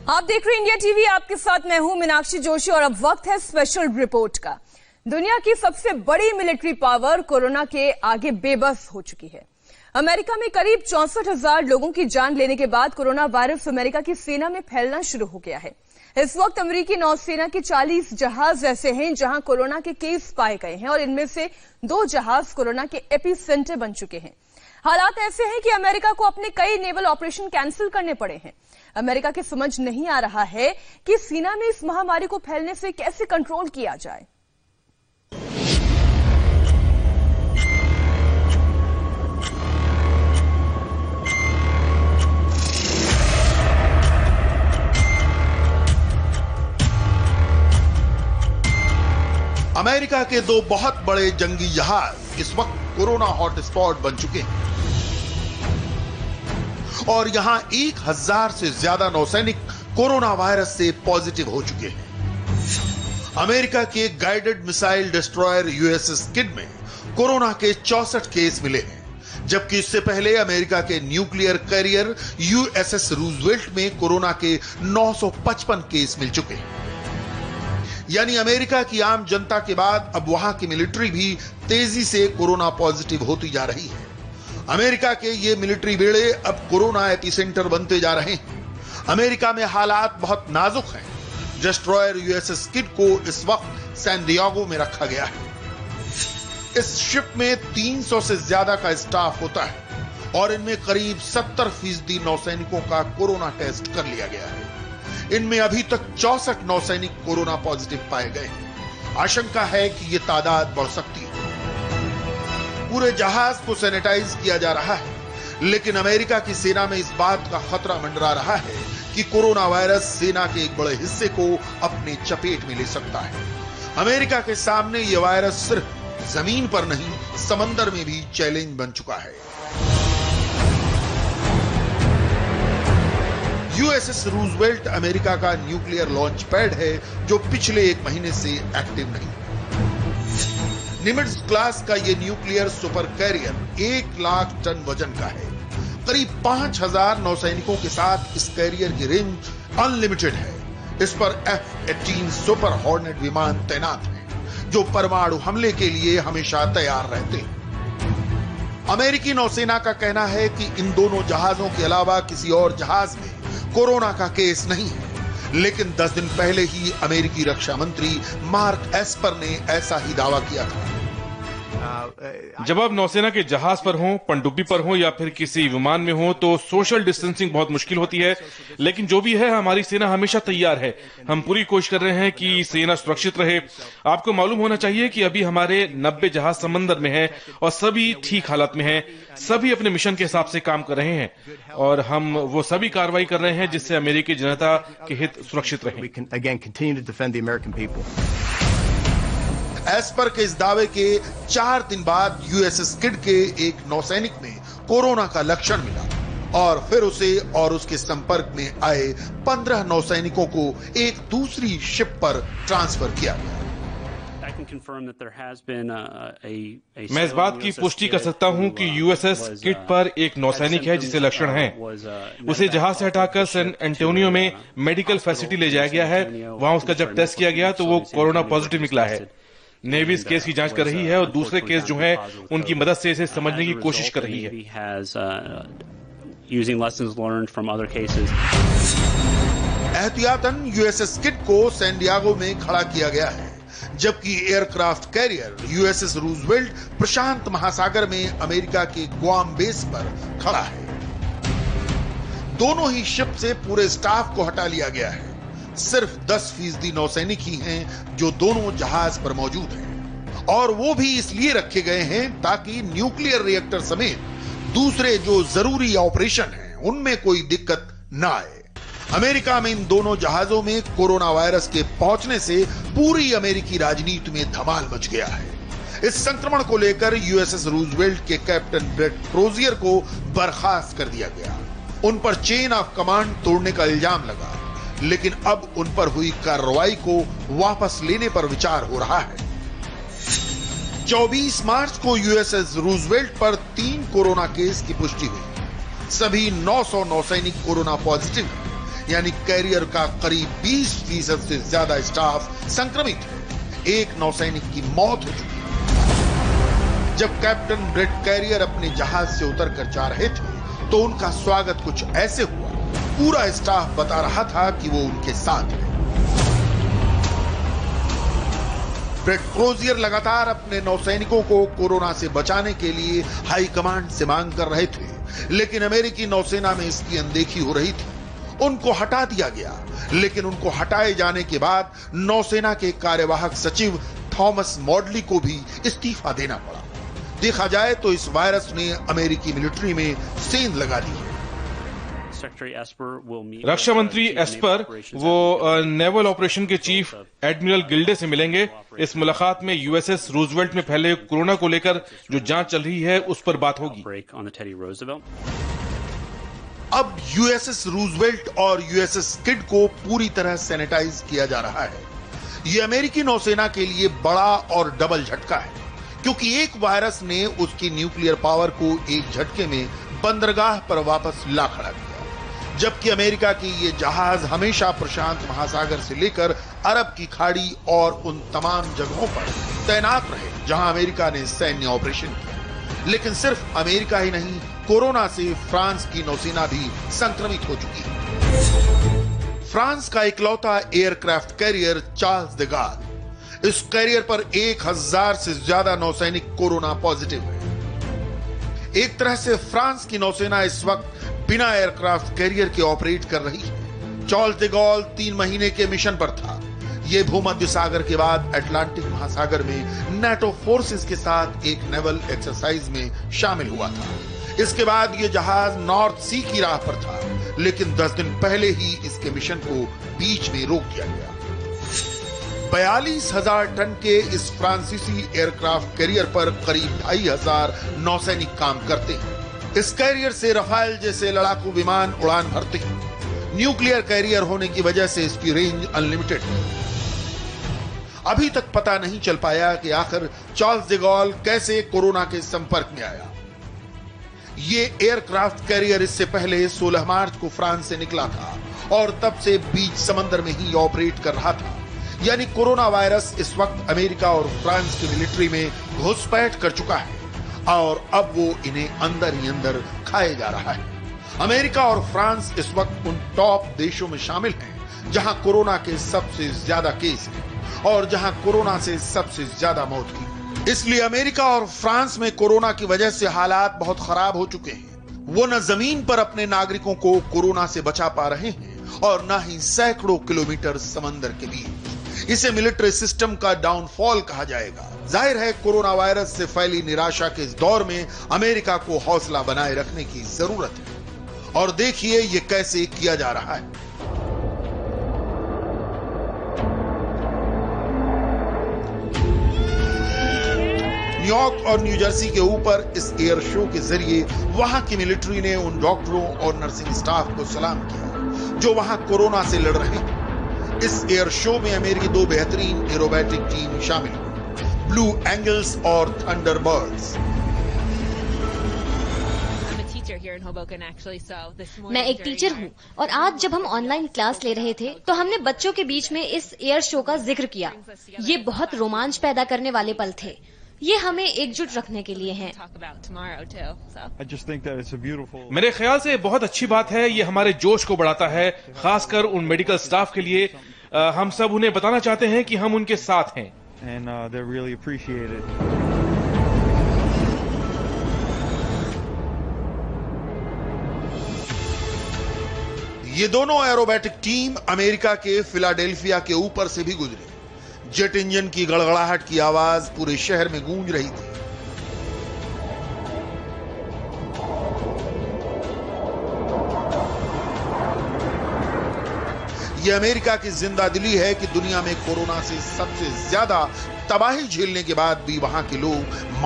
आप देख रहे हैं इंडिया टीवी, आपके साथ मैं हूं मीनाक्षी जोशी और अब वक्त है स्पेशल रिपोर्ट का। दुनिया की सबसे बड़ी मिलिट्री पावर कोरोना के आगे बेबस हो चुकी है। अमेरिका में करीब 64,000 लोगों की जान लेने के बाद कोरोना वायरस अमेरिका की सेना में फैलना शुरू हो गया है। इस वक्त अमेरिकी नौसेना के 40 जहाज ऐसे हैं जहां कोरोना के केस पाए गए हैं और इनमें से 2 जहाज कोरोना के एपिसेंटर बन चुके हैं। हालात ऐसे हैं कि अमेरिका को अपने कई नेवल ऑपरेशन कैंसिल करने पड़े हैं। अमेरिका के समझ नहीं आ रहा है कि सीना में इस महामारी को फैलने से कैसे कंट्रोल किया जाए। अमेरिका के 2 बहुत बड़े जंगी जहाज इस वक्त कोरोना हॉटस्पॉट बन चुके हैं और यहां 1000 से ज्यादा नौसैनिक कोरोना वायरस से पॉजिटिव हो चुके हैं। अमेरिका के guided missile destroyer USS kid में कोरोना के 64 केस मिले हैं, जबकि इससे पहले अमेरिका के न्यूक्लियर कैरियर यूएसएस रूजवेल्ट में कोरोना के 955 केस मिल चुके हैं। यानी अमेरिका की आम जनता के बाद अब वहां की मिलिट्री भी तेजी से कोरोना पॉजिटिव होती जा रही है। अमेरिका के ये मिलिट्री बेड़े अब कोरोना एपिसेंटर बनते जा रहे हैं। अमेरिका में हालात बहुत नाजुक हैं। डिस्ट्रॉयर यूएसएस किड को इस वक्त सैन डिएगो में रखा गया है। इस शिप में 300 से ज्यादा का स्टाफ होता है और इनमें करीब 70% नौसैनिकों का कोरोना टेस्ट कर लिया गया है। इनमें अभी तक 64 नौसैनिक कोरोना पॉजिटिव पाए गए हैं। आशंका है कि यह तादाद बढ़ सकती है। पूरे जहाज को सैनिटाइज किया जा रहा है, लेकिन अमेरिका की सेना में इस बात का खतरा मंडरा रहा है कि कोरोना वायरस सेना के एक बड़े हिस्से को अपने चपेट में ले सकता है। अमेरिका के सामने यह वायरस सिर्फ जमीन पर नहीं, समंदर में भी चैलेंज बन चुका है। यूएसएस रूजवेल्ट अमेरिका का न्यूक्लियर लॉन्च पैड है जो पिछले 1 महीने से एक्टिव नहीं। निमिट्ज क्लास का यह nuclear super carrier 1 lakh ton वजन का है। करीब 5000 नौसैनिकों के साथ इस कैरियर की रेंज अनलिमिटेड है। इस पर F-18 सुपर हॉर्नेट विमान तैनात हैं, जो परमाणु हमले के लिए हमेशा तैयार रहते हैं। अमेरिकी नौसेना का कहना है कि इन दोनों जहाजों के अलावा किसी और जहाज में कोरोना का केस नहीं है, लेकिन 10 दिन पहले ही अमेरिकी रक्षा मंत्री मार्क एस्पर ने ऐसा ही दावा किया था। जब आप नौसेना के जहाज पर हों, पनडुब्बी पर हों या फिर किसी विमान में हों तो सोशल डिस्टेंसिंग बहुत मुश्किल होती है, लेकिन जो भी है हमारी सेना हमेशा तैयार है। हम पूरी कोशिश कर रहे हैं कि सेना सुरक्षित रहे। आपको मालूम होना चाहिए कि अभी हमारे 90 जहाज समंदर में हैं और सभी ठीक हालत में हैं। सभी अपने मिशन के हिसाब से काम कर रहे हैं और हम वो सभी कार्रवाई कर रहे हैं जिससे अमेरिकी जनता के हित सुरक्षित रहे। एस्पर के इस दावे के 4 दिन बाद यूएसएस किड के एक नौसैनिक में कोरोना का लक्षण मिला और फिर उसे और उसके संपर्क में आए 15 नौसैनिकों को एक दूसरी शिप पर ट्रांसफर किया गया। मैं इस बात की पुष्टि कर सकता हूं कि यूएसएस किड पर एक नौसैनिक है जिसे लक्षण हैं। उसे जहाज से हटाकर सैन एंटोनियो में मेडिकल फैसिलिटी ले जाया गया है। वहां उसका जब टेस्ट किया गया तो वो कोरोना पॉजिटिव निकला है। नेवी इस केस की जांच कर रही है और दूसरे केस जो है उनकी मदद से इसे समझने की कोशिश कर रही है। एहतियातन यूएसएस किड को सैन डिएगो में खड़ा किया गया है, जबकि एयरक्राफ्ट कैरियर यूएसएस रूजवेल्ट प्रशांत महासागर में अमेरिका के गुआम बेस पर खड़ा है। दोनों ही शिप से पूरे स्टाफ को हटा लिया गया है। सिर्फ 10% नौसैनिक ही हैं जो दोनों जहाज पर मौजूद हैं और वो भी इसलिए रखे गए हैं ताकि न्यूक्लियर रिएक्टर समेत दूसरे जो जरूरी ऑपरेशन हैं उनमें कोई दिक्कत ना आए। अमेरिका में इन दोनों जहाजों में कोरोना वायरस के पहुंचने से पूरी अमेरिकी राजनीति में धमाल मच गया है। इस संक्रमण को लेकर यूएसएस रूजवेल्ट के कैप्टन ब्रेट क्रोजियर को बर्खास्त कर दिया गया। उन पर चेन ऑफ कमांड तोड़ने का इल्जाम लगा, लेकिन अब उन पर हुई कार्रवाई को वापस लेने पर विचार हो रहा है। 24 मार्च को यूएसएस रूजवेल्ट पर 3 कोरोना केस की पुष्टि हुई। सभी 900 नौसैनिक कोरोना पॉजिटिव हैं। यानी कैरियर का करीब 20% से ज्यादा स्टाफ संक्रमित है। एक नौसैनिक की मौत हो चुकी है। जब कैप्टन ब्रेट कैरियर अपने जहाज से उतरकर जा रहे थे तो उनका स्वागत कुछ ऐसे हुआ। पूरा स्टाफ बता रहा था कि वो उनके साथ है। ब्रेट क्रोजियर लगातार अपने नौसैनिकों को कोरोना से बचाने के लिए हाई कमांड से मांग कर रहे थे, लेकिन अमेरिकी नौसेना में इसकी अनदेखी हो रही थी। उनको हटा दिया गया, लेकिन उनको हटाए जाने के बाद नौसेना के कार्यवाहक सचिव थॉमस मॉडली को भी इस्तीफा देना पड़ा। देखा जाए तो इस वायरस ने अमेरिकी मिलिट्री में सेंध लगा दी है। रक्षा मंत्री एस्पर वो नेवल ऑपरेशन के चीफ एडमिरल गिल्डे से मिलेंगे। इस मुलाकात में यूएसएस रूजवेल्ट में फैले कोरोना को लेकर जो जांच चल रही है उस पर बात होगी। अब यूएसएस रूजवेल्ट और यूएसएस किड को पूरी तरह सैनिटाइज किया जा रहा है। यह अमेरिकी नौसेना के लिए बड़ा और डबल झटका है, क्योंकि एक वायरस ने उसकी न्यूक्लियर पावर को एक झटके में बंदरगाह पर वापस ला खड़ा किया, जबकि अमेरिका की ये जहाज हमेशा प्रशांत महासागर से लेकर अरब की खाड़ी और उन तमाम जगहों पर तैनात रहे जहां अमेरिका ने सैन्य ऑपरेशन किया। लेकिन सिर्फ अमेरिका ही नहीं, कोरोना से फ्रांस की नौसेना भी संक्रमित हो चुकी है। फ्रांस का इकलौता aircraft carrier Charles de Gaulle, इस कैरियर पर 1000 से ज्यादा नौसैनिक कोरोना पॉजिटिव है। एक तरह से फ्रांस की नौसेना इस वक्त बिना एयरक्राफ्ट कैरियर के ऑपरेट कर रही है। चार्ल्स द गॉल 3 महीने के मिशन पर था। ये भूमध्य सागर के बाद अटलांटिक महासागर में नाटो फोर्सेस के साथ एक नेवल एक्सरसाइज में शामिल हुआ था। इसके बाद ये जहाज नॉर्थ सी की राह पर था, लेकिन 10 दिन पहले ही इसके मिशन को बीच में रोक दिया गया। 42,000 टन के इस फ्रांसीसी एयरक्राफ्ट कैरियर पर करीब 2,500 नौसैनिक काम करते हैं। इस कैरियर से रफाल जैसे लड़ाकू विमान उड़ान भरते हैं। न्यूक्लियर कैरियर होने की वजह से इसकी रेंज अनलिमिटेड है। अभी तक पता नहीं चल पाया कि आखिर चार्ल्स द गॉल कैसे कोरोना के संपर्क में आया। ये एयरक्राफ्ट कैरियर इससे पहले 16 मार्च को फ्रांस से निकला था और तब से बीच समंदर में ही ऑपरेट कर रहा था। यानी कोरोना वायरस इस वक्त अमेरिका और फ्रांस की मिलिट्री में घुसपैठ कर चुका है और अब वो इन्हें अंदर ही अंदर खाए जा रहा है। अमेरिका और फ्रांस इस वक्त उन टॉप देशों में शामिल हैं जहां कोरोना के सबसे ज्यादा केस हैं और जहां कोरोना से सबसे ज्यादा मौत की। इसलिए अमेरिका और फ्रांस में कोरोना की वजह से हालात बहुत खराब हो चुके हैं। वो न जमीन पर अपने नागरिकों को कोरोना से बचा पा रहे हैं और न ही सैकड़ों किलोमीटर समंदर के बीच। इसे मिलिट्री सिस्टम का डाउनफॉल कहा जाएगा। जाहिर है कोरोना वायरस से फैली निराशा के इस दौर में अमेरिका को हौसला बनाए रखने की जरूरत है। और देखिए ये कैसे किया जा रहा है। न्यूयॉर्क और न्यू जर्सी के ऊपर इस एयर शो के जरिए वहां की मिलिट्री ने उन डॉक्टरों और नर्सिंग स्टाफ को सलाम किया जो वहां कोरोना से लड़ रहे हैं। इस एयर शो में अमेरिकी 2 बेहतरीन एरोबैटिक टीम शामिल हुई, ब्लू एंगल्स और थंडरबर्ड्स। मैं एक टीचर हूँ और आज जब हम ऑनलाइन क्लास ले रहे थे तो हमने बच्चों के बीच में इस एयर शो का जिक्र किया। ये बहुत रोमांच पैदा करने वाले पल थे। ये हमें एकजुट रखने के लिए हैं। मेरे ख्याल से बहुत अच्छी बात है। ये हमारे जोश को बढ़ाता है, खासकर उन मेडिकल स्टाफ के लिए। हम सब उन्हें बताना चाहते हैं कि हम उनके साथ हैं। ये दोनों एरोबैटिक टीम अमेरिका के फिलाडेल्फिया के ऊपर से भी गुजरी। जेट इंजन की गड़गड़ाहट की आवाज पूरे शहर में गूंज रही थी। यह अमेरिका की जिंदादिली है कि दुनिया में कोरोना से सबसे ज्यादा तबाही झेलने के बाद भी वहां के लोग